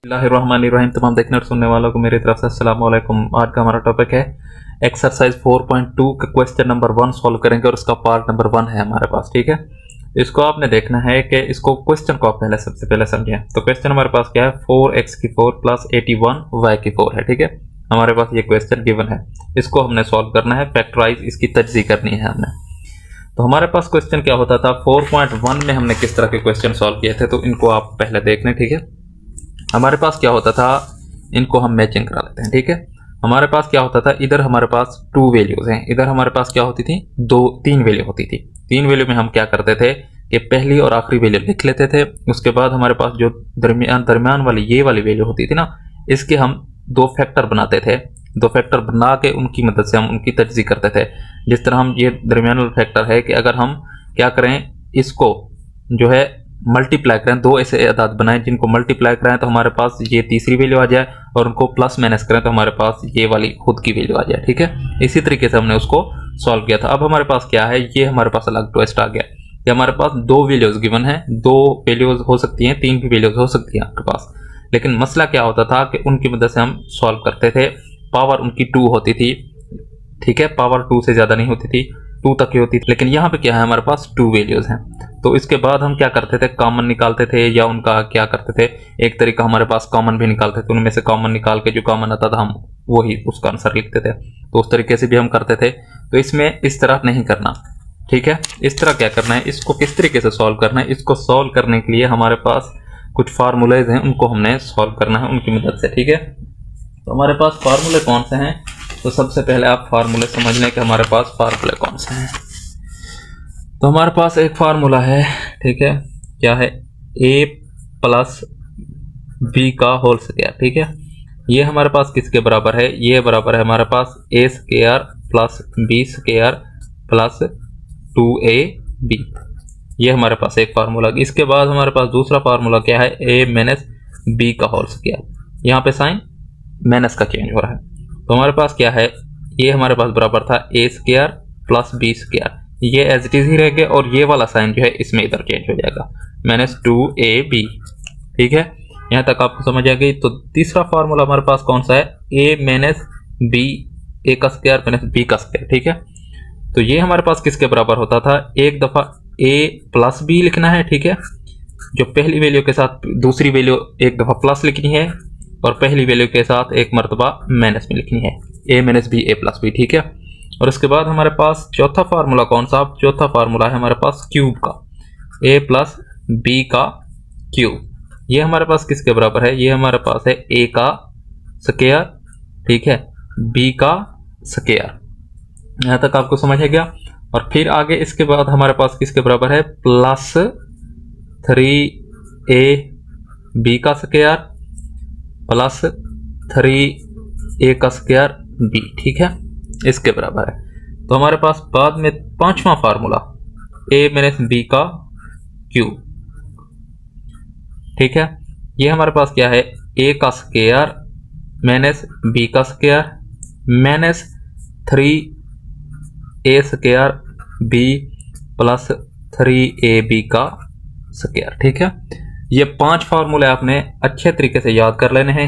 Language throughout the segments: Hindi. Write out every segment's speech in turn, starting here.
बिस्मिल्लाहिर्रहमानिर्रहीम। तमाम देखने और सुनने वालों को मेरी तरफ से अस्सलाम वालेकुम। आज का हमारा टॉपिक है एक्सरसाइज 4.2 का क्वेश्चन नंबर 1 सॉल्व करेंगे और उसका पार्ट नंबर 1 है हमारे पास। ठीक है, इसको आपने देखना है कि इसको क्वेश्चन को आप पहले सबसे पहले समझें। तो क्वेश्चन हमारे पास क्या है, 4x की 4 प्लस 81 y की 4 है। ठीक है, हमारे पास ये क्वेश्चन गिवन है, इसको हमने सॉल्व करना है, फैक्टराइज इसकी तजज़ी करनी है हमने। तो हमारे पास क्वेश्चन क्या होता था 4.1 में हमने किस तरह के क्वेश्चन सॉल्व किए थे, तो इनको आप पहले देख लें। ठीक है, हमारे पास क्या होता था, इनको हम मैचिंग करा लेते हैं। ठीक है, हमारे पास क्या होता था, इधर हमारे पास 2 वैल्यूज हैं, इधर हमारे पास क्या होती थी, 3 वैल्यू होती थी। 3 वैल्यू में हम क्या करते थे कि पहली और आखिरी वैल्यू लिख लेते थे। उसके बाद हमारे पास जो दरमियान वाली ये वाली वैल्यू होती थी ना, इसके हम 2 फैक्टर बनाते थे। 2 फैक्टर बना के उनकी मदद से हम उनकी तजज़ी करते थे। जिस तरह हम ये दरमियान वाला फैक्टर है कि अगर हम क्या करें, इसको जो है मल्टीप्लाई करें, 2 ऐसे अदाद बनाएं जिनको मल्टीप्लाई करें तो हमारे पास ये तीसरी वैल्यू आ जाए, और उनको प्लस माइनस करें तो हमारे पास ये वाली खुद की वैल्यू आ जाए। ठीक है, इसी तरीके से हमने उसको सॉल्व किया था। अब हमारे पास क्या है, ये हमारे पास अलग ट्विस्ट आ गया कि हमारे पास 2 वैल्यूज गिवन है, 2 वैल्यूज हो सकती हैं, 3 भी वैल्यूज हो सकती हैं आपके पास। लेकिन मसला क्या होता था कि उनकी मदद से हम सॉल्व करते थे, पावर उनकी 2 होती थी। ठीक है, पावर 2 से ज़्यादा नहीं होती थी, 2 तक ही होती थी। लेकिन यहाँ पे क्या है, हमारे पास 2 वैल्यूज़ हैं। तो इसके बाद हम क्या करते थे, कॉमन निकालते थे, या उनका क्या करते थे, एक तरीका हमारे पास कॉमन भी निकालते थे। उनमें से कॉमन निकाल के जो कॉमन आता था हम वही उसका आंसर लिखते थे। तो उस तरीके से भी हम करते थे। तो इसमें इस तरह नहीं करना। ठीक है, इस तरह क्या करना है, इसको किस तरीके से सॉल्व करना है, इसको सॉल्व करने के लिए हमारे पास कुछ फार्मूलेज हैं, उनको हमने सॉल्व करना है उनकी मदद से। ठीक है, तो हमारे पास फार्मूले कौन से हैं, तो सबसे पहले आप फार्मूले समझ लें कि हमारे पास फार्मूले कौन से हैं। तो हमारे पास एक फार्मूला है, ठीक है, क्या है, a प्लस बी का होल स्क्वायर। ठीक है, ये हमारे पास किसके बराबर है, ये बराबर है हमारे पास a square plus b square plus 2ab। ये हमारे पास एक फार्मूला। इसके बाद हमारे पास दूसरा फार्मूला क्या है, a माइनस b का होल स्क्वायर। यहाँ पे साइन माइनस का चेंज हो रहा है। तो हमारे पास क्या है, ये हमारे पास बराबर था a square plus b square, ये एज इट इज ही रहेगा, और ये वाला साइन जो है इसमें इधर चेंज हो जाएगा, माइनस 2ab। ठीक है, यहाँ तक आपको समझ आ गई। तो तीसरा फार्मूला हमारे पास कौन सा है, a माइनस b, a का स्क्वायर माइनस b का स्क्वायर। ठीक है, तो ये हमारे पास किसके बराबर होता था, एक दफ़ा a प्लस b लिखना है। ठीक है, जो पहली वैल्यू के साथ दूसरी वैल्यू एक दफ़ा प्लस लिखनी है, और पहली वैल्यू के साथ एक मरतबा माइनस में लिखनी है, a minus b a plus b। ठीक है, और उसके बाद हमारे पास चौथा फार्मूला कौन सा, चौथा फार्मूला है हमारे पास क्यूब का, a प्लस b का क्यूब। ये हमारे पास किसके बराबर है, ये हमारे पास है a का स्क्वायर, ठीक है, b का स्क्वायर। यहाँ तक आपको समझ आ गया। और फिर आगे इसके बाद हमारे पास किसके बराबर है, प्लस 3ab का स्क्वायर प्लस 3a का स्क्वायर b। ठीक है, इसके बराबर है। तो हमारे पास बाद में पांचवा फार्मूला a माइनस b का क्यूब। ठीक है, ये हमारे पास क्या है, a का स्क्वायर माइनस b का square minus 3a square b plus 3ab का स्क्वायर। ठीक है, ये 5 फार्मूले आपने अच्छे तरीके से याद कर लेने हैं।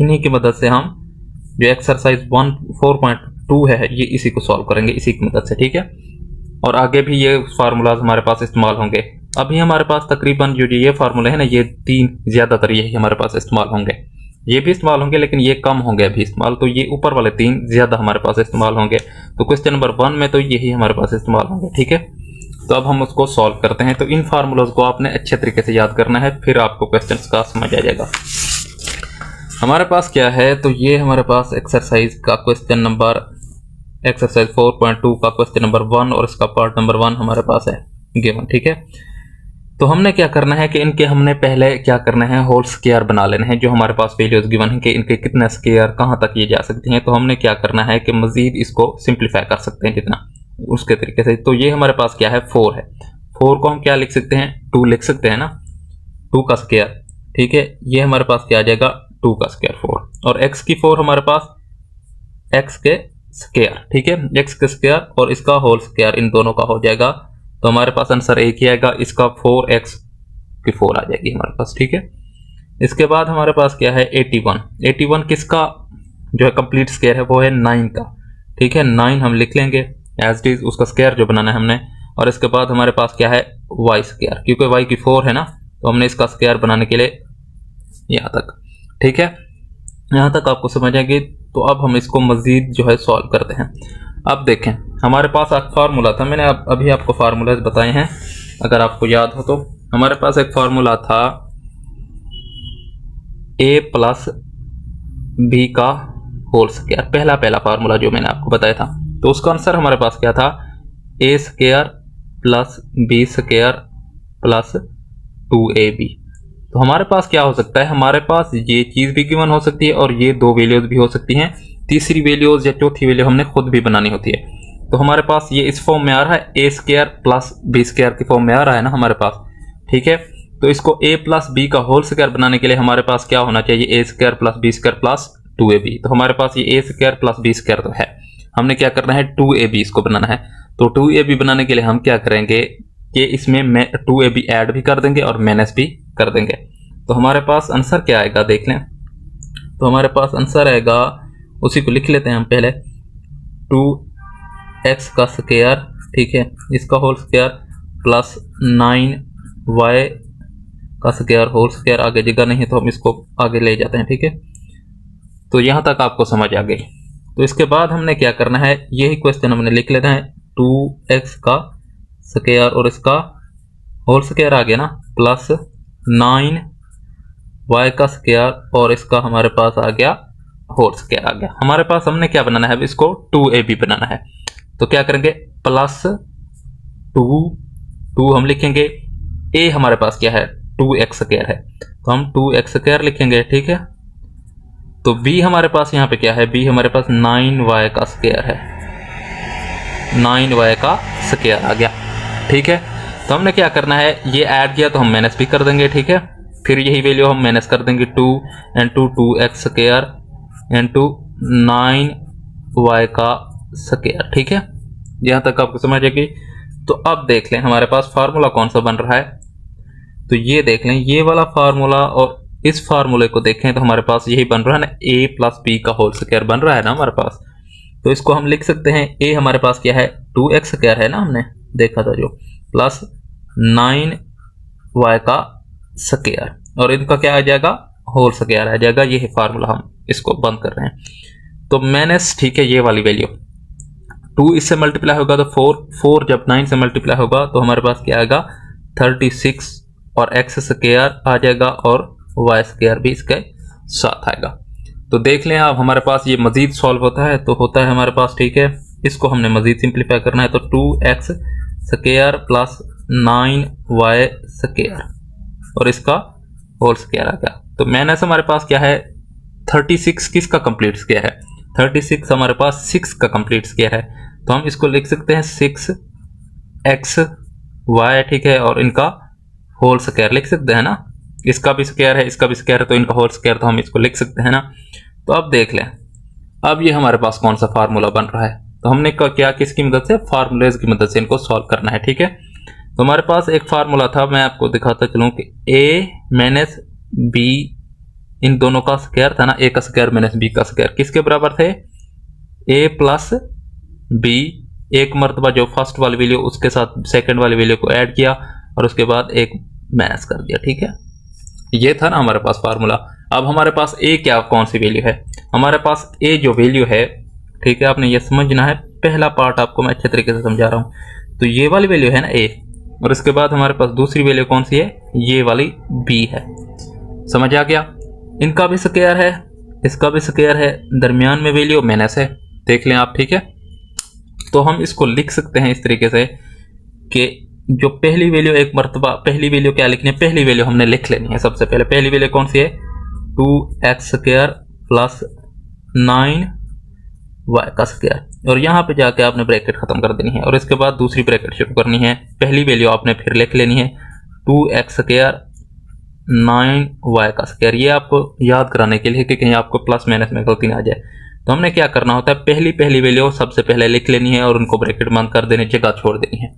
इन्हीं की मदद से हम जो एक्सरसाइज 4.2 है ये इसी को सॉल्व करेंगे, इसी की मदद से। ठीक है, और आगे भी ये फार्मूलाज हमारे पास इस्तेमाल होंगे। अभी हमारे पास तकरीबन जो ये फार्मूले हैं ना, ये 3 ज़्यादातर यही हमारे पास इस्तेमाल होंगे। ये भी इस्तेमाल होंगे लेकिन ये कम होंगे अभी इस्तेमाल, तो ये ऊपर वाले 3 ज़्यादा हमारे पास इस्तेमाल होंगे। तो क्वेश्चन नंबर 1 में तो यही हमारे पास इस्तेमाल होंगे। ठीक है, तो अब हम उसको सॉल्व करते हैं। तो इन फार्मूलाज को आपने अच्छे तरीके से याद करना है, फिर आपको क्वेश्चन का समझ आ जाएगा। हमारे पास क्या है, तो ये हमारे पास एक्सरसाइज का क्वेश्चन नंबर, एक्सरसाइज 4.2 का क्वेश्चन नंबर 1 और इसका पार्ट नंबर 1 हमारे पास है गिवन। ठीक है, तो हमने क्या करना है कि इनके हमने पहले क्या करना है, होल स्क्वायर बना लेना है। जो हमारे पास वैल्यूज गिवन है कि इनके कितने स्क्वायर कहाँ तक ये जा सकती हैं, तो हमने क्या करना है कि मजीद इसको सिंप्लीफाई कर सकते हैं जितना उसके तरीके से। तो ये हमारे पास क्या है, 4 है। 4 को हम क्या लिख सकते हैं, 2 लिख सकते हैं ना, 2 का स्क्वायर। ठीक है, ये हमारे पास क्या आ जाएगा, 2 का स्क्वायर 4, और x की 4 हमारे पास x के स्क्वायर। ठीक है, x के स्क्वायर और इसका होल स्क्वायर, इन दोनों का हो जाएगा। तो हमारे पास आंसर एक ही आएगा, इसका 4x की 4 आ जाएगी हमारे पास। ठीक है, इसके बाद हमारे पास क्या है 81। 81 किसका जो है कंप्लीट स्क्वायर है, वो है 9 का। ठीक है, 9 हम लिख लेंगे एज इट इज, उसका स्क्वायर जो बनाना है हमने। और इसके बाद हमारे पास क्या है वाई स्क्वायर, क्योंकि वाई की 4 है ना, तो हमने इसका स्क्वायर बनाने के लिए यहाँ तक। ठीक है, यहाँ तक आपको समझ आएगी। तो अब हम इसको मजीद जो है सॉल्व करते हैं। अब देखें, हमारे पास एक फार्मूला था, मैंने अभी आपको फार्मूलाज बताए हैं, अगर आपको याद हो तो। हमारे पास एक फार्मूला था a प्लस बी का होल स्क्वायर, पहला फार्मूला जो मैंने आपको बताया था। तो उसका आंसर हमारे पास क्या था, A square plus B square plus 2ab। तो हमारे पास क्या हो सकता है, हमारे पास ये चीज़ भी गिवन हो सकती है और ये दो वैल्यूज भी हो सकती हैं। तीसरी वैल्यूज या चौथी वैल्यू हमने खुद भी बनानी होती है। तो हमारे पास ये इस फॉर्म में आ रहा है, ए स्क्वायर प्लस बी स्क्वायर की फॉर्म में आ रहा है ना हमारे पास। ठीक है, तो इसको a प्लस बी का होल स्क्वायर बनाने के लिए हमारे पास क्या होना चाहिए, A square plus B square plus 2ab। तो हमारे पास ये A square plus B square तो है, हमने क्या करना है 2ab इसको बनाना है। तो 2ab बनाने के लिए हम क्या करेंगे कि इसमें 2ab ऐड भी कर देंगे और माइनस भी कर देंगे। तो हमारे पास आंसर क्या आएगा देख लें। तो हमारे पास आंसर आएगा, उसी को लिख लेते हैं हम पहले, 2x का स्क्वायर, ठीक है, इसका होल स्क्वायर प्लस 9y का स्क्वायर होल स्क्वायर। आगे जगह नहीं है तो हम इसको आगे ले जाते हैं। ठीक है, तो यहाँ तक आपको समझ आ गई। तो इसके बाद हमने क्या करना है, यही क्वेश्चन हमने लिख लेना है, 2x का स्क्वायर और इसका होल स्क्वायर आ गया ना, प्लस 9y का स्क्वायर और इसका हमारे पास आ गया होल स्क्वायर आ गया। हमारे पास हमने क्या बनाना है, अब इसको 2ab बनाना है। तो क्या करेंगे, प्लस 2 हम लिखेंगे, a हमारे पास क्या है 2x स्क्वायर है, तो हम 2x स्क्वायर लिखेंगे। ठीक है, तो b हमारे पास यहाँ पे क्या है, b हमारे पास 9y का स्क्वायर है, 9y का स्क्वायर आ गया। ठीक है, तो हमने क्या करना है, ये ऐड किया तो हम माइनस भी कर देंगे। ठीक है, फिर यही वैल्यू हम माइनस कर देंगे, 2 into 2x square into 9y का स्क्वायर। ठीक है, यहाँ तक आपको समझ आएगी। तो अब देख लें हमारे पास फार्मूला कौन सा बन रहा है। तो ये देख लें, ये वाला फार्मूला और इस फार्मूले को देखें तो हमारे पास यही बन रहा है ना, a प्लस बी का होल स्क्वायर बन रहा है ना हमारे पास। तो इसको हम लिख सकते हैं, a हमारे पास क्या है 2x स्क्वायर है ना, हमने देखा था जो, प्लस 9y का स्क्वायर और इनका क्या आ जाएगा, होल स्क्वायर आ जाएगा। ये है फार्मूला, हम इसको बंद कर रहे हैं। तो माइनस, ठीक है, ये वाली वैल्यू 2 इससे मल्टीप्लाई होगा तो 4 जब 9 से मल्टीप्लाई होगा तो हमारे पास क्या आएगा 36 और x स्क्वायर आ जाएगा और y स्क्वायर भी इसके साथ आएगा। तो देख लें आप, हमारे पास ये मजीद सॉल्व होता है तो होता है हमारे पास। ठीक है, इसको हमने मजीद सिंप्लीफाई करना है, तो 2x square plus 9y square और इसका होल स्क्वायर आ गया। तो माइनस हमारे पास क्या है 36 किसका कंप्लीट स्क्वायर है, 36 हमारे पास 6 का कंप्लीट स्क्वायर है। तो हम इसको लिख सकते हैं 6xy, ठीक है, और इनका होल स्क्वायर लिख सकते हैं ना, इसका भी स्क्वायर है इसका भी स्क्वायर है तो इनका होल स्क्वायर, तो हम इसको लिख सकते हैं ना। तो अब देख लें, अब ये हमारे पास कौन सा फार्मूला बन रहा है। तो हमने क्या किसकी मदद से, फार्मूलेज की मदद से इनको सॉल्व करना है। ठीक है, तो हमारे पास एक फार्मूला था, मैं आपको दिखाता चलूँ कि a माइनस बी, इन दोनों का स्क्वायर था ना, a का स्क्वायर माइनस b का स्क्वायर किसके बराबर थे, a प्लस b, एक मरतबा जो फर्स्ट वाली वैल्यू उसके साथ सेकंड वाली वैल्यू को ऐड किया और उसके बाद एक माइनस कर दिया। ठीक है, ये था ना हमारे पास फार्मूला। अब हमारे पास a क्या कौन सी वैल्यू है, हमारे पास a जो वैल्यू है, ठीक है, आपने ये समझना है, पहला पार्ट आपको मैं अच्छे तरीके से समझा रहा हूँ। तो ये वाली वैल्यू है ना a, और इसके बाद हमारे पास दूसरी वैल्यू कौन सी है, ये वाली b है। समझ आ गया, इनका भी स्क्वायर है इसका भी स्क्वायर है, दरमियान में वैल्यू माइनस है, देख लें आप। ठीक है, तो हम इसको लिख सकते हैं इस तरीके से कि जो पहली वैल्यू, एक मरतबा पहली वैल्यू क्या लिखनी है, पहली वैल्यू हमने लिख लेनी है। सबसे पहले पहली वैल्यू कौन सी है, 2x स्क्वायर प्लस 9y का स्क्वायर, और यहाँ पे जाके आपने ब्रैकेट खत्म कर देनी है और इसके बाद दूसरी ब्रैकेट शुरू करनी है। पहली वैल्यू आपने फिर लिख लेनी है 2x स्क्वायर 9y का स्क्वायर, ये आपको याद कराने के लिए कि कहीं आपको प्लस माइनस में गलती ना आ जाए। तो हमने क्या करना होता है, पहली वैल्यू सबसे पहले लिख लेनी है और उनको ब्रैकेट बंद कर देने, जगह छोड़ देनी है।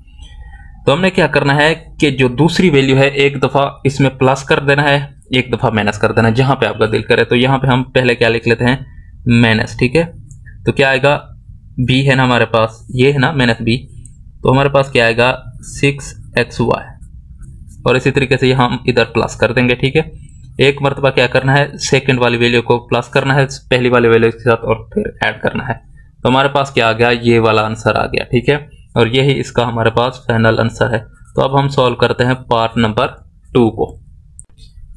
तो हमने क्या करना है कि जो दूसरी वैल्यू है एक दफ़ा इसमें प्लस कर देना है एक दफ़ा माइनस कर देना जहाँ पे आपका दिल करे। तो यहाँ पे हम पहले क्या लिख लेते हैं माइनस, ठीक है। तो क्या आएगा, b है ना हमारे पास, ये है ना माइनस b, तो हमारे पास क्या आएगा 6xy, और इसी तरीके से हम इधर प्लस कर देंगे, ठीक है। एक मरतबा क्या करना है, सेकंड वाली वैल्यू को प्लस करना है पहली वाली वैल्यू के साथ और फिर ऐड करना है। तो हमारे पास क्या आ गया, ये वाला आंसर आ गया, ठीक है। और यही इसका हमारे पास फाइनल आंसर है। तो अब हम सॉल्व करते हैं पार्ट नंबर 2 को।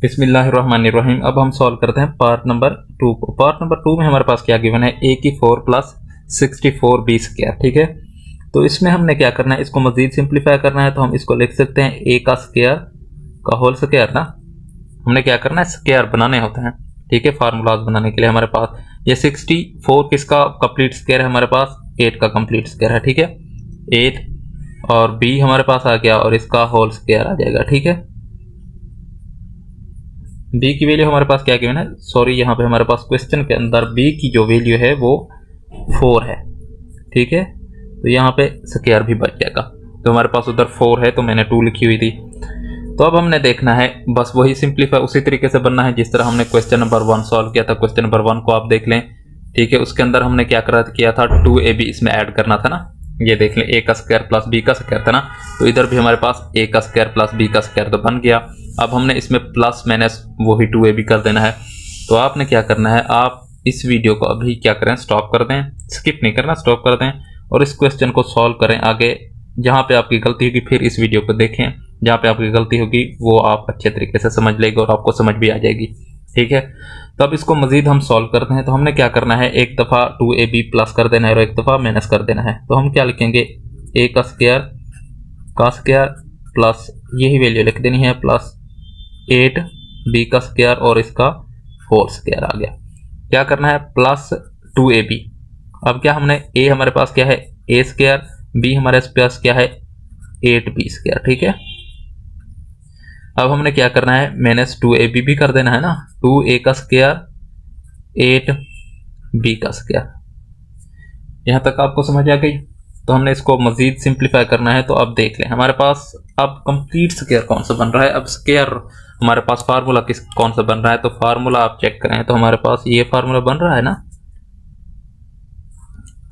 बिस्मिल्लाहिर्रहमानिर्रहीम। अब हम सॉल्व करते हैं पार्ट नंबर 2 को। पार्ट नंबर 2 में हमारे पास क्या गिवन है, a की 4 प्लस 64b स्क्वायर, ठीक है। तो इसमें हमने क्या करना है, इसको मजीद सिंप्लीफाई करना है। तो हम इसको लिख सकते हैं a का स्क्वायर का होल स्क्वायर ना, हमने क्या करना है, स्क्वायर बनाने होते हैं, ठीक है, फार्मूलाज बनाने के लिए। हमारे पास ये 64 किसका कंप्लीट स्क्वायर है, हमारे पास 8 का कंप्लीट स्क्वायर है, ठीक है। 8 और b हमारे पास आ गया और इसका होल स्क्वायर आ जाएगा, ठीक है। b की वैल्यू हमारे पास क्या गिवन है, सॉरी यहाँ पे हमारे पास क्वेश्चन के अंदर b की जो वैल्यू है वो 4 है, ठीक है। तो यहाँ पे स्क्वायर भी बच जाएगा। तो हमारे पास उधर 4 है तो मैंने 2 लिखी हुई थी। तो अब हमने देखना है, बस वही सिंप्लीफाई उसी तरीके से बनना है जिस तरह हमने क्वेश्चन नंबर 1 सॉल्व किया था। क्वेश्चन नंबर 1 को आप देख लें, ठीक है। उसके अंदर हमने क्या किया था, 2ab इसमें ऐड करना था ना, ये देख लें, a का स्क्वायर प्लस b का स्क्वायर था ना। तो इधर भी हमारे पास a का स्क्वायर प्लस b का स्क्वायर तो बन गया। अब हमने इसमें प्लस माइनस वही 2ab कर देना है। तो आपने क्या करना है, आप इस वीडियो को अभी क्या करें, स्टॉप कर दें, स्किप नहीं करना, स्टॉप कर दें और इस क्वेश्चन को सॉल्व करें। आगे जहाँ पे आपकी गलती होगी फिर इस वीडियो को देखें, जहाँ पे आपकी गलती होगी वो आप अच्छे तरीके से समझ लेंगे और आपको समझ भी आ जाएगी, ठीक है। तो अब इसको मजीद हम सॉल्व करते हैं। तो हमने क्या करना है, एक दफ़ा 2ab प्लस कर देना है और एक दफ़ा माइनस कर देना है। तो हम क्या लिखेंगे, a का स्क्वायर प्लस यही वैल्यू लिख देनी है प्लस 8b का स्क्वायर और इसका होल स्क्वायर आ गया। क्या करना है, प्लस 2ab। अब क्या हमने, a हमारे पास क्या है a स्क्वायर, b हमारे पास क्या है 8b स्क्वायर, ठीक है। अब हमने क्या करना है, माइनस 2ab भी कर देना है ना, 2a का स्क्वायर 8b का स्क्वायर। यहाँ तक आपको समझ आ गई। तो हमने इसको मजीद सिंप्लीफाई करना है। तो अब देख लें हमारे पास अब कंप्लीट स्क्वायर कौन सा बन रहा है। अब स्क्वायर हमारे पास फार्मूला कौन सा बन रहा है, तो फार्मूला आप चेक करें तो हमारे पास ये फार्मूला बन रहा है ना,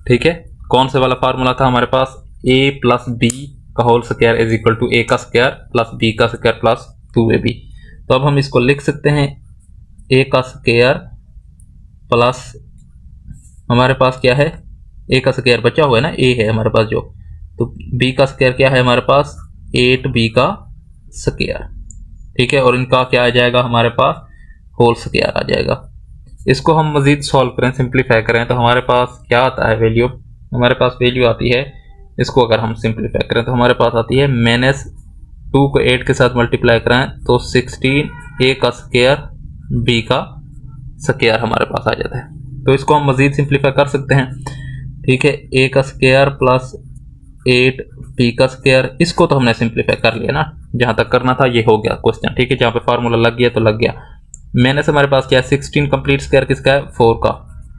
ठीक है। कौन से वाला फार्मूला था हमारे पास, a प्लस b का whole square is equal to a का स्क्वायर प्लस b का स्क्वायर प्लस 2ab। तो अब हम इसको लिख सकते हैं a का स्क्वायर प्लस हमारे पास क्या है, a का स्क्वायर बचा हुआ है ना, a है हमारे पास जो, तो b का स्क्वायर क्या है हमारे पास 8b का स्क्वायर, ठीक है। और इनका क्या आ जाएगा हमारे पास, होल स्क्वायर आ जाएगा। इसको हम मजीद सॉल्व करें, सिंप्लीफाई करें तो हमारे पास क्या आता है वैल्यू, हमारे पास वैल्यू आती है, इसको अगर हम सिंप्लीफाई करें तो हमारे पास आती है माइनस 2 को 8 के साथ मल्टीप्लाई करें तो 16 a का स्क्वायर b का स्क्वायर हमारे पास आ जाता है। तो इसको हम मजीद सिंप्लीफाई कर सकते हैं, ठीक है। a का स्क्वायर प्लस 8b का स्क्वायर, इसको तो हमने सिंप्लीफाई कर लिया ना, जहाँ तक करना था ये हो गया क्वेश्चन, ठीक है। जहाँ पे फार्मूला लग गया तो लग गया। माइनस हमारे पास क्या है, 16 कंप्लीट स्क्वायर किसका है, 4 का,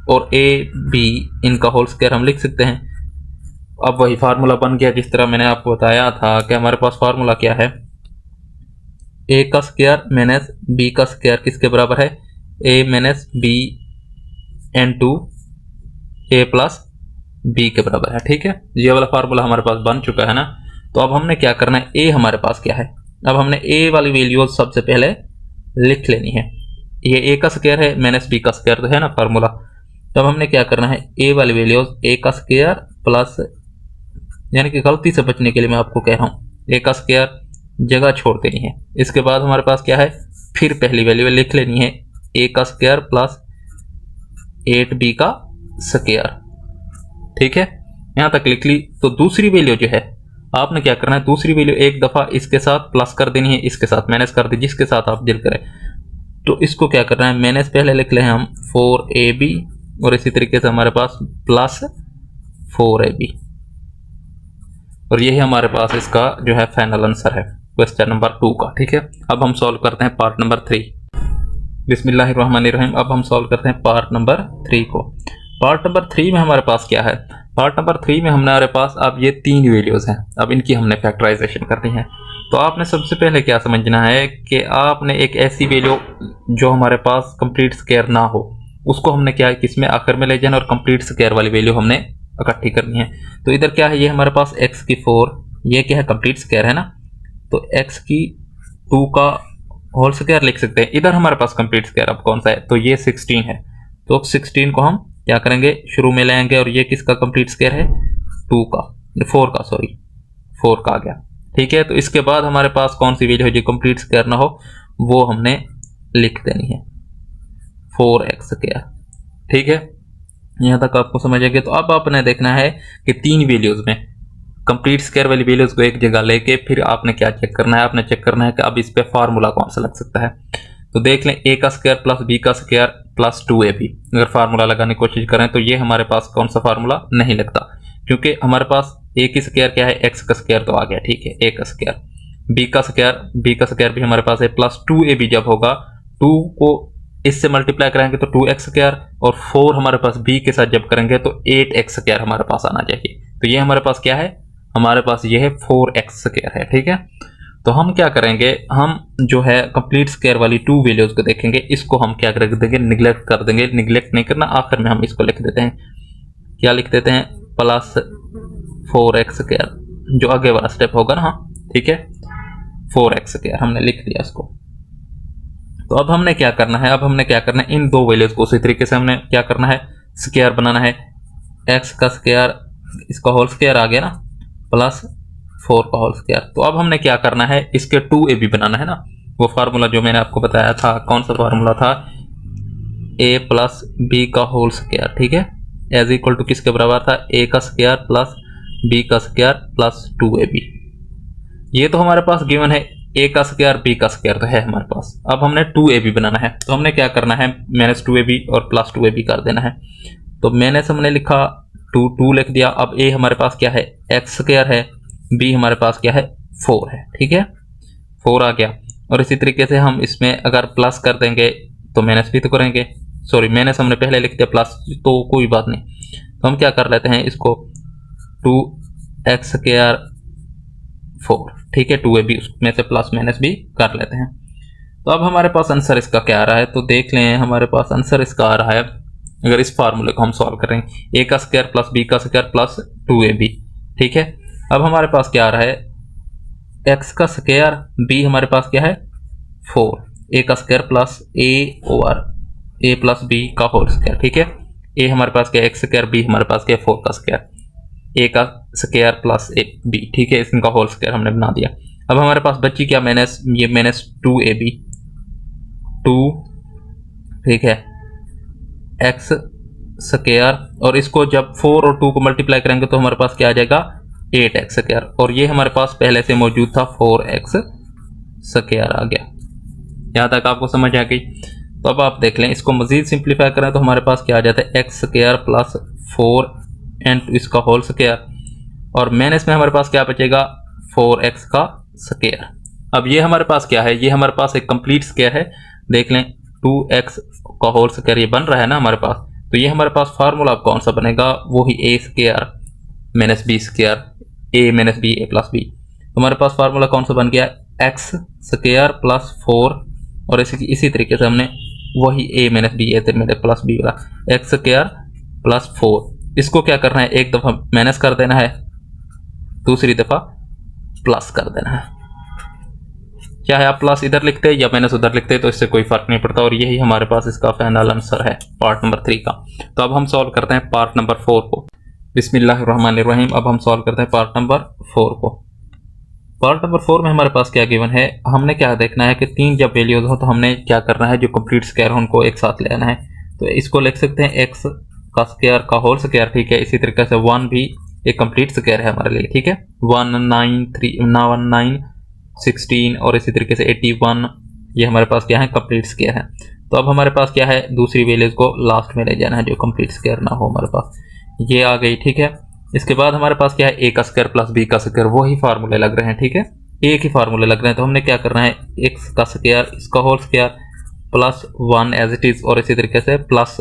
और a b इनका होल स्क्वायर हम लिख सकते हैं। अब वही फार्मूला बन गया जिस तरह मैंने आपको बताया था कि हमारे पास फार्मूला क्या है, a का स्क्वायर माइनस b का स्क्वायर किसके बराबर है, a minus b into a plus b के बराबर है, ठीक है। ये वाला फार्मूला हमारे पास बन चुका है ना। तो अब हमने क्या करना है, a हमारे पास क्या है, अब हमने a वाली वैल्यू सबसे पहले लिख लेनी है। ये a का स्क्वायर है माइनस b का स्क्वायर तो है ना फार्मूला। तब हमने क्या करना है, a वाली वैल्यू a का स्क्वायर प्लस, यानी कि गलती से बचने के लिए मैं आपको कह रहा हूँ, a का स्क्वायर जगह छोड़ देनी है। इसके बाद हमारे पास क्या है, फिर पहली वैल्यू लिख लेनी है a का स्क्वायर प्लस 8b का स्क्वायर, ठीक है। यहाँ तक लिख ली। तो दूसरी वैल्यू जो है आपने क्या करना है, दूसरी वैल्यू एक दफ़ा इसके साथ प्लस कर देनी है, इसके साथ माइनस कर दी, जिसके साथ आप दिल करें। तो इसको क्या करना है, माइनस पहले लिख लें हम 4ab और इसी तरीके से हमारे पास प्लस 4ab, और यही हमारे पास इसका जो है फाइनल आंसर है क्वेश्चन नंबर 2 का, ठीक है। अब हम सॉल्व करते हैं पार्ट नंबर 3। बिस्मिल्लाहिर्रहमानिर्रहीम। अब हम सॉल्व करते हैं पार्ट नंबर 3 को। पार्ट नंबर 3 में हमारे पास क्या है, पार्ट नंबर 3 में हमारे पास अब ये 3 वैल्यूज़ हैं। अब इनकी हमने फैक्टराइजेशन करनी है। तो आपने सबसे पहले क्या समझना है कि आपने एक ऐसी वैल्यू जो हमारे पास कंप्लीट स्क्वायर ना हो उसको हमने क्या किसमें आखिर में ले जाना और कंप्लीट स्क्वायर वाली वैल्यू हमने इकट्ठी करनी है। तो इधर क्या है, ये हमारे पास x की 4, ये क्या है कंप्लीट स्क्वायर है ना, तो x की 2 का होल स्क्वायर लिख सकते हैं। इधर हमारे पास कंप्लीट स्क्वायर अब कौन सा है, तो ये 16 है, तो 16 को हम क्या करेंगे शुरू में लाएंगे और ये किसका कंप्लीट स्क्वायर है, 2 का 4 का, सॉरी 4 का आ गया। ठीक है, तो इसके बाद हमारे पास कौन सी वैल्यू है जो कंप्लीट स्क्वायर ना हो वो हमने लिख देनी है 4x स्क्वायर। ठीक है, यहां तक आपको समझ आ गया। तो अब आपने देखना है कि तीन वैल्यूज में कंप्लीट स्क्वायर वाली वैल्यूज को एक जगह लेके फिर आपने क्या चेक करना है, आपने चेक करना है कि अब इस पे फार्मूला कौन सा लग सकता है। तो देख लें a का स्क्वायर प्लस b का स्क्वायर प्लस 2ab, अगर फार्मूला लगाने की कोशिश करें तो ये हमारे पास कौन सा फार्मूला नहीं लगता, क्योंकि हमारे पास a की स्क्वायर क्या है, x का स्क्वायर तो आ गया। ठीक है, a का स्क्वायर, b का स्क्वायर भी हमारे पास है, प्लस 2ab जब होगा 2 को इससे मल्टीप्लाई करेंगे तो 2x स्क्वायर, और 4 हमारे पास b के साथ जब करेंगे तो 8x स्क्वायर हमारे पास आना चाहिए। तो ये हमारे पास क्या है, हमारे पास ये है 4x स्क्वायर है। ठीक है, तो हम क्या करेंगे, हम जो है कंप्लीट स्क्वायर वाली 2 वैल्यूज को देखेंगे, इसको हम क्या कर देंगे, निगलेक्ट कर देंगे। निगलेक्ट नहीं करना, आखिर में हम इसको लिख देते हैं, क्या लिख देते हैं, प्लस 4x स्क्वायर, जो आगे वाला स्टेप होगा ना। ठीक है, 4x स्क्वायर हमने लिख दिया इसको। तो अब हमने क्या करना है, इन दो वैल्यूज को उसी तरीके से हमने क्या करना है, स्क्वायर बनाना है। x का स्क्वायर, इसका होल स्क्वायर आ गया ना, प्लस 4 का होल स्क्वायर। तो अब हमने क्या करना है, इसके 2ab बनाना है ना, वो फार्मूला जो मैंने आपको बताया था, कौन सा फार्मूला था, a प्लस b का होल स्क्वायर। ठीक है, एज इक्वल टू किसके बराबर था, a का स्क्वायर प्लस b का स्क्वायर प्लस 2ab। ये तो हमारे पास गिवन है, a का स्क्वायर b का स्क्वायर तो है हमारे पास। अब हमने 2ab बनाना है, तो हमने क्या करना है, माइनस 2ab और प्लस 2ab कर देना है। तो मैंने हमने लिखा 2 लिख दिया। अब a हमारे पास क्या है, x स्क्वायर है, b हमारे पास क्या है, 4 है। ठीक है, 4 आ गया। और इसी तरीके से हम इसमें अगर प्लस कर देंगे तो माइनस भी तो करेंगे, सॉरी माइनस हमने पहले लिख दिया, प्लस तो कोई बात नहीं। तो हम क्या कर लेते हैं इसको, 2x स्क्वायर 4। ठीक है, 2ab उसमें से प्लस माइनस भी कर लेते हैं। तो अब हमारे पास आंसर इसका क्या आ रहा है, तो देख लें, हमारे पास आंसर इसका आ रहा है, अगर इस फार्मूले को हम सॉल्व करें, a का स्क्वायर प्लस b का स्क्वायर प्लस 2ab। ठीक है, अब हमारे पास क्या आ रहा है, x का स्क्वायर, b हमारे पास क्या है 4, a का square plus a over a plus b का होल स्क्वायर। ठीक है, a हमारे पास क्या है, x स्क्वायर, b हमारे पास क्या है 4 का स्क्वायर, a का स्क्वायर प्लस b। ठीक है, इनका होल स्क्वायर हमने बना दिया। अब हमारे पास बची क्या, माइनस 2ab 2। ठीक है, x स्क्वायर, और इसको जब 4 और 2 को मल्टीप्लाई करेंगे तो हमारे पास क्या आ जाएगा, 8x स्क्वायर, और ये हमारे पास पहले से मौजूद था 4x स्क्वायर आ गया। यहाँ तक आपको समझ आ गई। तो अब आप देख लें, इसको मजीद सिंप्लीफाई करें तो हमारे पास क्या आ जाता है, x स्क्वायर प्लस 4 एंड इसका होल स्क्वायर, और माइनस में हमारे पास क्या बचेगा, 4x का स्क्वायर। अब ये हमारे पास क्या है, ये हमारे पास एक कंप्लीट स्क्वायर है। देख लें, 2x का होल स्क्वायर ये बन रहा है ना हमारे पास, तो ये हमारे पास फार्मूला कौन सा बनेगा, वही a square minus b square, a minus b a plus b। तो हमारे पास फार्मूला कौन सा बन गया, x स्क्वायर प्लस 4, और इसी तरीके से हमने वही a minus b a plus b वाला x स्क्वायर प्लस 4, इसको क्या करना है, एक दफ़ा माइनस कर देना है, दूसरी दफ़ा प्लस कर देना है। चाहे आप प्लस इधर लिखते हैं या माइनस उधर लिखते हैं तो इससे कोई फर्क नहीं पड़ता, और यही हमारे पास इसका फाइनल आंसर है पार्ट नंबर 3 का। तो अब हम सॉल्व करते हैं पार्ट नंबर 4 को। बिस्मिल्लाहिर्रहमानिर्रहीम। अब हम सॉल्व करते हैं पार्ट नंबर 4 को। पार्ट नंबर 4 में हमारे पास क्या गिवन है, हमने क्या देखना है कि 3 जब वैल्यूज हो तो हमने क्या करना है, जो कंप्लीट स्क्वायर हो उनको एक साथ ले आना है। तो इसको लिख सकते हैं x का स्क्वायर का होल स्क्वायर। ठीक है, इसी तरीके से 1 भी एक कंप्लीट स्क्वायर है हमारे लिए। ठीक है, 19 16 और इसी तरीके से 81, ये हमारे पास क्या है, कंप्लीट स्क्वायर है। तो अब हमारे पास क्या है, दूसरी वैल्यूज को लास्ट में ले जाना है जो कंप्लीट स्क्वायर ना हो हमारे पास, ये आ गई। ठीक है, इसके बाद हमारे पास क्या है, a का स्क्वायर प्लस b का स्क्वायर, वही फार्मूले लग रहे हैं। ठीक है, एक ही फार्मूले लग रहे हैं। तो हमने क्या करना है, x का स्क्वायर, इसका whole square plus 1 as it is, और इसी तरीके से प्लस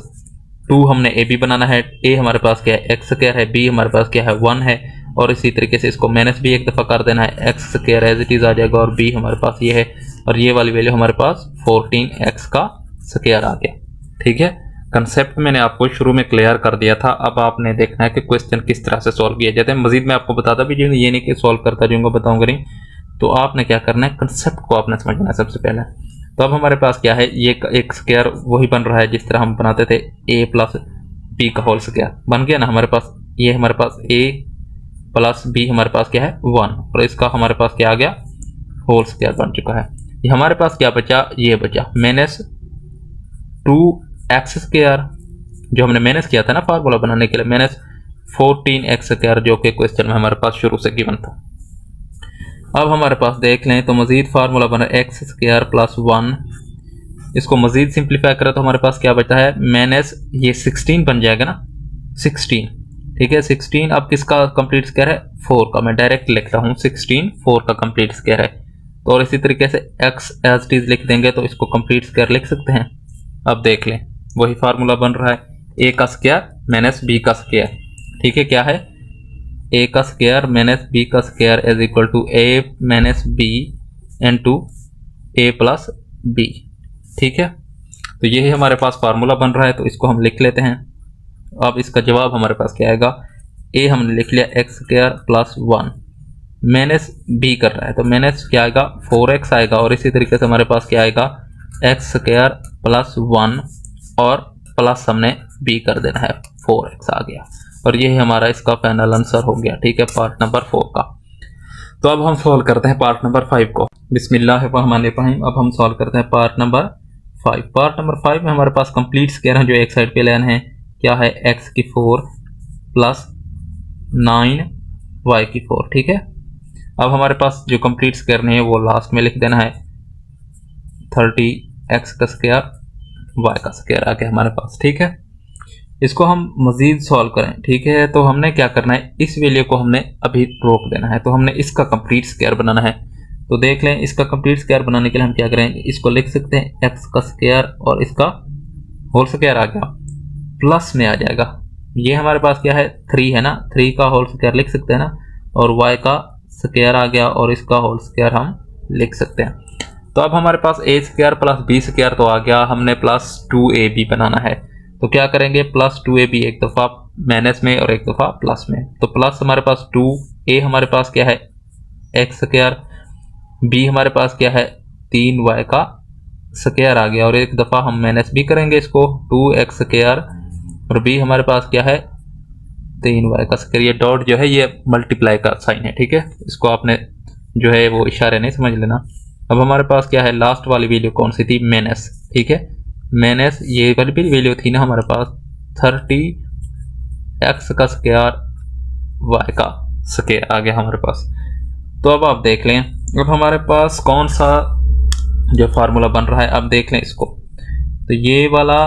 2 हमने a b बनाना है। a हमारे पास क्या है, x स्क्वायर है, b हमारे पास क्या है 1 है, और इसी तरीके से इसको माइनस भी एक दफ़ा कर देना है, X square as it is आ जाएगा और बी हमारे पास ये है और ये वाली वैल्यू हमारे पास 14x का स्क्वायर आ गया। ठीक है, कंसेप्ट मैंने आपको शुरू में क्लियर कर दिया था। अब आपने देखना है कि क्वेश्चन किस तरह से सॉल्व किया जाता है। मजीद मैं आपको बताता भी जाऊँगा, ये नहीं कि सॉल्व करता जाऊँगा बताऊँगा नहीं। तो आपने क्या करना है, कंसेप्ट को आपने समझना है सबसे पहले। तो अब हमारे पास क्या है, ये एक स्क्वायर वही बन रहा है जिस तरह हम बनाते थे a प्लस बी का होल स्क्वायर बन गया ना हमारे पास। ये हमारे पास a प्लस बी हमारे पास क्या है 1 और इसका हमारे पास क्या आ गया होल स्क्वायर बन चुका है। ये हमारे पास क्या बचा, ये बचा माइनस 2x स्क्वायर जो हमने माइनस किया था ना फार्मूला बनाने के लिए, माइनस 14x स्क्वायर जो कि क्वेश्चन में हमारे पास शुरू से गिवन था। अब हमारे पास देख लें तो मजीद फार्मूला बना एक्स स्क्वायर प्लस 1, इसको मजीद सिंप्लीफाई करें तो हमारे पास क्या बचा है माइनस ये 16 बन जाएगा ना 16। ठीक है 16 अब किसका कंप्लीट स्क्वायर है 4 का, मैं डायरेक्ट लिख रहा हूँ 16 4 का कंप्लीट स्क्वायर है। तो और इसी तरीके से x एज इट इज लिख देंगे तो इसको कंप्लीट स्क्वायर लिख सकते हैं। अब देख लें वही फार्मूला बन रहा है a का स्क्वायर माइनस b का स्क्वायर। ठीक है क्या है a का स्क्वायर माइनस b का square is equal to a minus b into a plus b। ठीक है तो यही हमारे पास फार्मूला बन रहा है तो इसको हम लिख लेते हैं। अब इसका जवाब हमारे पास क्या आएगा, a हमने लिख लिया x square plus 1 minus b कर रहा है तो माइनस क्या आएगा 4x आएगा और इसी तरीके से हमारे पास क्या आएगा एक्स स्क्वायर प्लस 1 और प्लस हमने b कर देना है 4x आ गया और यही हमारा इसका फाइनल आंसर हो गया। ठीक है पार्ट नंबर 4 का। तो अब हम सॉल्व करते हैं पार्ट नंबर 5 को। बिस्मिल्लाहिर्रहमानिर्रहीम। अब हम सॉल्व करते हैं पार्ट नंबर 5। पार्ट नंबर 5 में हमारे पास कंप्लीट स्क्वायर है जो एक साइड पे लेना है, क्या है x की 4 प्लस 9y की 4। ठीक है अब हमारे पास जो कंप्लीट स्क्वायर नहीं है वो लास्ट में लिख देना है 30x का स्क्वायर y का स्क्वायर आ गया हमारे पास। ठीक है इसको हम मजीद सॉल्व करें। ठीक है तो हमने क्या करना है, इस वैल्यू को हमने अभी रोक देना है तो हमने इसका कंप्लीट स्क्वायर बनाना है। तो देख लें इसका कंप्लीट स्क्वायर बनाने के लिए हम क्या करेंगे, इसको लिख सकते हैं x का स्क्वायर और इसका होल स्क्वायर आ गया प्लस में आ जाएगा। ये हमारे पास क्या है 3 है ना, 3 का होल स्क्वायर लिख सकते हैं ना और y का स्क्वायर आ गया और इसका होल स्क्वायर हम लिख सकते हैं। तो अब हमारे पास a square plus b square तो आ गया, हमने प्लस 2ab बनाना है तो क्या करेंगे प्लस 2ab एक दफ़ा माइनस में और एक दफ़ा प्लस में। तो प्लस हमारे पास 2a हमारे पास क्या है एक्स स्क्वायर, b हमारे पास क्या है 3y का स्क्वायर आ गया और एक दफ़ा हम माइनस भी करेंगे इसको 2x स्क्वायर और b हमारे पास क्या है 3y का स्क्वायर। ये डॉट जो है ये मल्टीप्लाई का साइन है। ठीक है इसको आपने जो है वो इशारे नहीं समझ लेना। अब हमारे पास क्या है लास्ट वाली वैल्यू कौन सी थी माइनस। ठीक है माइनस ये वाली भी वैल्यू थी ना हमारे पास 30x का स्क्वायर y का स्क्वायर आ गया हमारे पास। तो अब आप देख लें अब हमारे पास कौन सा जो फार्मूला बन रहा है, अब देख लें इसको। तो ये वाला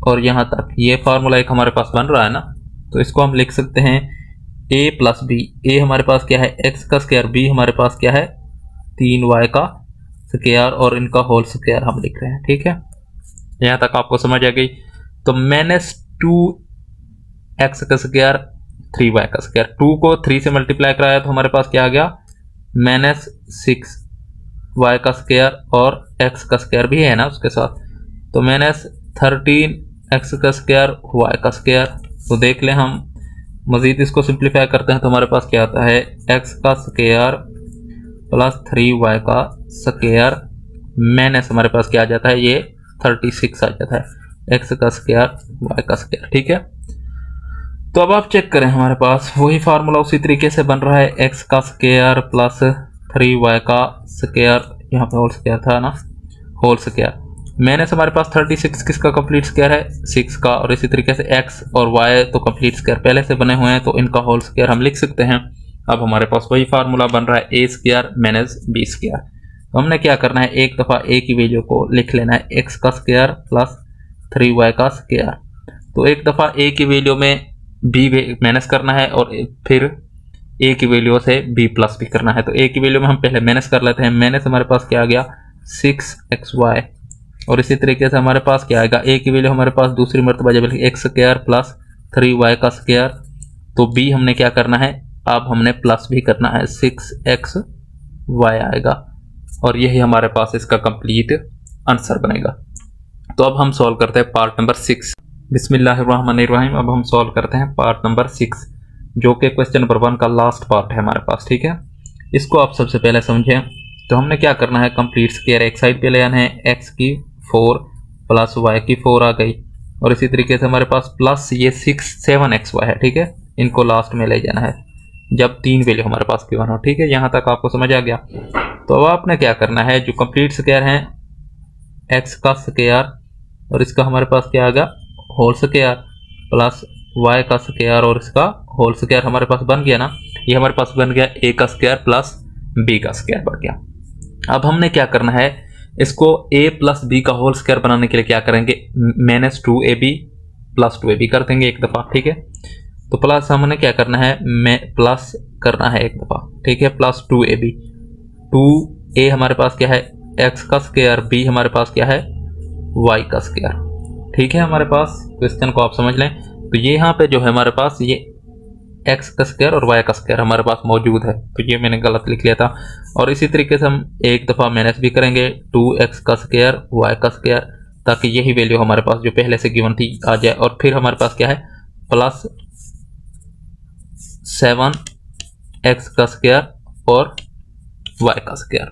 और यहाँ तक ये फार्मूला एक हमारे पास बन रहा है ना, तो इसको हम लिख सकते हैं a प्लस बी। a हमारे पास क्या है x का स्क्वायर, b हमारे पास क्या है 3y का स्क्वायर और इनका होल स्क्वायर हम लिख रहे हैं। ठीक है यहाँ तक आपको समझ आ गई। तो माइनस 2x का स्क्वायर 3y का स्क्वायर, 2 को 3 से मल्टीप्लाई कराया तो हमारे पास क्या आ गया माइनस 6y का स्क्वायर और x का स्क्वायर भी है ना उसके साथ, तो माइनस 13x का स्क्वायर y का स्क्वायर। तो देख लें हम मज़ीद इसको सिंप्लीफाई करते हैं तो हमारे पास क्या आता है x का स्क्वायर प्लस 3y का स्क्वायर माइनस हमारे पास क्या आ जाता है ये 36 आ जाता है x का स्क्वायर y का स्क्वायर। ठीक है तो अब आप चेक करें हमारे पास वही फार्मूला उसी तरीके से बन रहा है x का स्क्वायर प्लस 3y का स्क्वायर, यहाँ पे होल स्क्वायर था ना होल स्क्वायर माइनस हमारे पास 36 किसका कंप्लीट स्क्वायर है 6 का और इसी तरीके से x और y तो कंप्लीट स्क्वायर पहले से बने हुए हैं तो इनका होल स्क्वायर हम लिख सकते हैं। अब हमारे पास वही फार्मूला बन रहा है a square minus b square. तो हमने क्या करना है एक दफ़ा a की वैल्यू को लिख लेना है x का स्क्वायर प्लस 3y का स्क्वायर। तो एक दफ़ा a की वैल्यू में b माइनस करना है और फिर a की वैल्यू से b प्लस भी करना है। तो a की वैल्यू में हम पहले माइनस कर लेते हैं, माइनस हमारे पास क्या आ गया 6xy और इसी तरीके से हमारे पास क्या आएगा a की वैल्यू हमारे पास दूसरी मरतबा जब x स्क्वायर प्लस 3y का स्क्वायर। तो b हमने क्या करना है अब हमने प्लस भी करना है, 6xy आएगा और यही हमारे पास इसका कंप्लीट आंसर बनेगा। तो अब हम सॉल्व करते हैं पार्ट नंबर 6। बिस्मिल्लाहिर्रहमानिर्रहीम। अब हम सॉल्व करते हैं पार्ट नंबर 6 जो कि क्वेश्चन नंबर 1 का लास्ट पार्ट है हमारे पास, ठीक है। इसको आप सबसे पहले समझें। तो हमने क्या करना है, कंप्लीट स्क्वायर एक साइड पे ले आना है, x की 4 प्लस y की 4 आ गई और इसी तरीके से हमारे पास प्लस ये 7xy है, ठीक है। इनको लास्ट में ले जाना है जब 3 वैल्यू हमारे पास गिवन हो, ठीक है। यहाँ तक आपको समझ आ गया। तो अब आपने क्या करना है, जो कंप्लीट स्क्वायर है x का स्क्वायर और इसका हमारे पास क्या आ गया, होल स्क्वायर प्लस y का स्क्वायर और इसका होल स्क्वायर हमारे पास बन गया ना। ये हमारे पास बन गया a का स्क्वायर प्लस b का स्क्वायर बन गया। अब हमने क्या करना है, इसको a प्लस b का होल स्क्वायर बनाने के लिए क्या करेंगे, -2ab प्लस 2ab कर देंगे एक दफ़ा, ठीक है। तो प्लस हमने क्या करना है, प्लस करना है एक दफ़ा, ठीक है, प्लस 2ab। 2a हमारे पास क्या है, x का स्क्वायर, b हमारे पास क्या है, y का स्क्वायर, ठीक है। हमारे पास क्वेश्चन को आप समझ लें। तो ये यहाँ पे जो है हमारे पास ये x का स्क्वायर और y का स्क्वायर हमारे पास मौजूद है, तो ये मैंने गलत लिख लिया था। और इसी तरीके से हम एक दफ़ा माइनस भी करेंगे, 2x का स्क्वायर y का स्क्वायर, ताकि यही वैल्यू हमारे पास जो पहले से गिवन थी आ जाए। और फिर हमारे पास क्या है, प्लस 7x का स्क्वायर और y का स्क्वायर,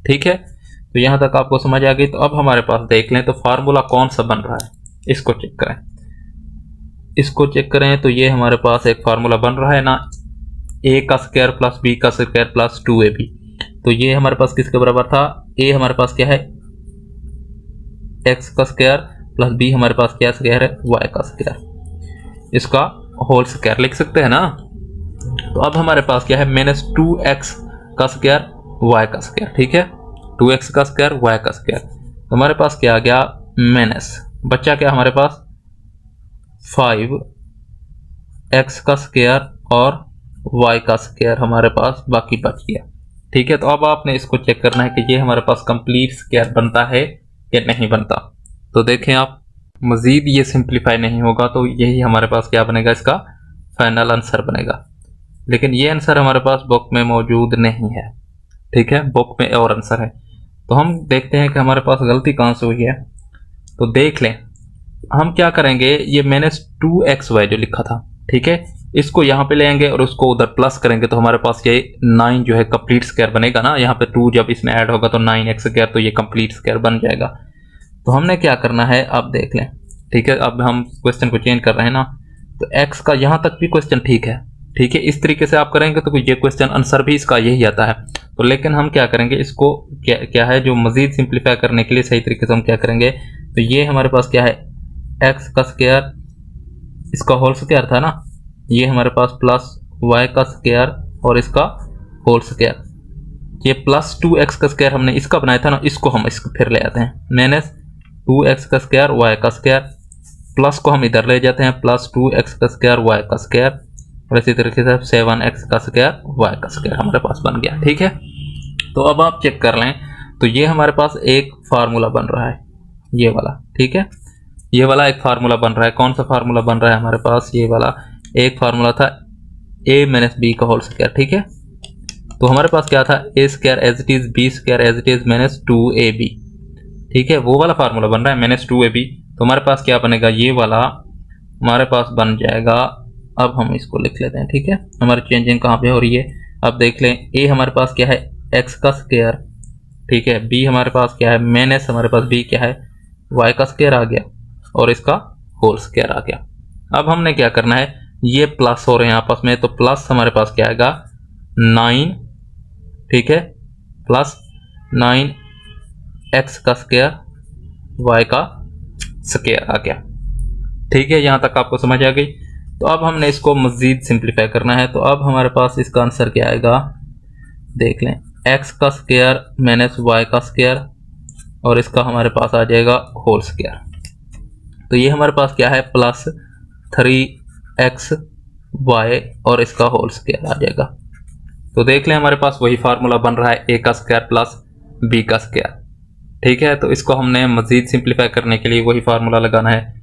ठीक है। तो यहाँ तक आपको समझ आ गई। तो अब हमारे पास देख लें तो फार्मूला कौन सा बन रहा है, इसको चेक करें। इसको चेक करें तो ये हमारे पास एक फार्मूला बन रहा है ना, a का स्क्वायर प्लस b का स्क्वायर प्लस 2ab। तो ये हमारे पास किसके बराबर था, a हमारे पास क्या है, x का स्क्वायर प्लस b हमारे पास क्या स्क्वायर है, y का स्क्वायर, इसका होल स्क्वायर लिख सकते हैं ना। तो अब हमारे पास क्या है, -2x का स्क्वायर y का स्क्वायर, ठीक है, 2x का स्क्वायर y का स्क्वायर। तो हमारे पास क्या आ गया, माइनस बच्चा क्या हमारे पास 5x का स्क्वायर और y का स्क्वायर हमारे पास बाकी बच गया, ठीक है। तो अब आपने इसको चेक करना है कि ये हमारे पास कंप्लीट स्क्वायर बनता है या नहीं बनता। तो देखें आप, मज़ीद ये सिंप्लीफाई नहीं होगा तो यही हमारे पास क्या बनेगा, इसका फाइनल आंसर बनेगा। लेकिन ये आंसर हमारे पास बुक में मौजूद नहीं है, ठीक है, बुक में और आंसर है। तो हम देखते हैं कि हमारे पास गलती कहाँ से हुई है। तो देख लें, हम क्या करेंगे, ये -2xy जो लिखा था, ठीक है, इसको यहाँ पे ले आएंगे और उसको उधर प्लस करेंगे तो हमारे पास ये 9 जो है कंप्लीट स्क्वायर बनेगा ना। यहाँ पे 2 जब इसमें ऐड होगा तो 9x स्क्वायर, तो ये कंप्लीट स्क्वायर बन जाएगा। तो हमने क्या करना है, अब देख लें, ठीक है। अब हम क्वेश्चन को चेंज कर रहे हैं ना, तो x का यहाँ तक भी क्वेश्चन ठीक है, ठीक है। इस तरीके से आप करेंगे तो ये क्वेश्चन आंसर भी इसका यही आता है। तो लेकिन हम क्या करेंगे, इसको क्या है, जो मज़ीद सिंप्लीफाई करने के लिए सही तरीके से हम क्या करेंगे, तो ये हमारे पास क्या है, x का स्क्वायर, इसका होल स्क्वायर था ना, ये हमारे पास प्लस y का स्क्वायर और इसका होल स्क्वायर, ये प्लस 2x का स्क्वायर हमने इसका बनाया था ना, इसको हम इसको फिर ले आते हैं, -2x का स्क्वायर y का स्क्वायर, प्लस को हम इधर ले जाते हैं, प्लस 2x का स्क्वायर y का स्क्वायर और इसी तरीके से 7x का स्क्वायर y का स्क्वायर हमारे पास बन गया, ठीक है। तो अब आप चेक कर लें, तो ये हमारे पास एक फार्मूला बन रहा है, ये वाला, ठीक है, ये वाला एक फार्मूला बन रहा है। कौन सा फार्मूला बन रहा है हमारे पास, ये वाला एक फार्मूला था a - b का होल स्क्वायर, ठीक है। तो हमारे पास क्या था, a square as it is, b square as it is -2ab, ठीक है, वो वाला फार्मूला बन रहा है -2ab। तो हमारे पास क्या बनेगा, ये वाला हमारे पास बन जाएगा। अब हम इसको लिख लेते हैं, ठीक है, हमारी चेंजिंग कहाँ पे हो रही है। अब देख लें, a हमारे पास क्या है, x का स्क्वायर, ठीक है, b हमारे पास क्या है, माइनस हमारे पास b क्या है, y का स्क्वायर आ गया और इसका होल स्क्वायर आ गया। अब हमने क्या करना है, ये प्लस हो रहे हैं आपस में, तो प्लस हमारे पास क्या आएगा, 9, ठीक है, प्लस 9x का स्क्वायर y का स्क्वायर आ गया, ठीक है। यहाँ तक आपको समझ आ गई। तो अब हमने इसको मज़ीद सिंप्लीफाई करना है। तो अब हमारे पास इसका आंसर क्या आएगा, देख लें, x का स्क्वायर माइनस y का स्क्वायर और इसका हमारे पास आ जाएगा होल स्क्वायर। तो ये हमारे पास क्या है, प्लस 3xy और इसका होल स्क्वायर आ जाएगा। तो देख लें, हमारे पास वही फार्मूला बन रहा है, a का स्क्वायर प्लस b का स्क्वायर, ठीक है। तो इसको हमने मज़ीद सिंप्लीफाई करने के लिए वही फार्मूला लगाना है।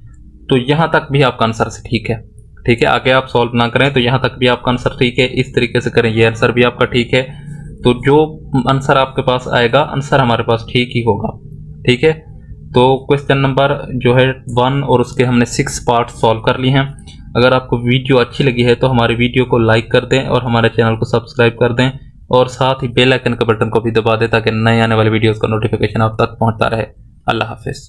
तो यहाँ तक भी आपका आंसर ठीक है, ठीक है, आगे आप सॉल्व ना करें तो यहाँ तक भी आपका आंसर ठीक है, इस तरीके से करें, ये आंसर भी आपका ठीक है। तो जो आंसर आपके पास आएगा, आंसर हमारे पास ठीक ही होगा। ठीक है, तो क्वेश्चन नंबर जो है 1 और उसके हमने 6 पार्ट सॉल्व कर लिए हैं। अगर आपको वीडियो अच्छी लगी है तो हमारी वीडियो को लाइक कर दें और हमारे चैनल को सब्सक्राइब कर दें और साथ ही बेल आइकन के बटन को भी दबा दें ताकि नए आने वाले वीडियोस का नोटिफिकेशन आप तक पहुंचता रहे। अल्लाह हाफिज़।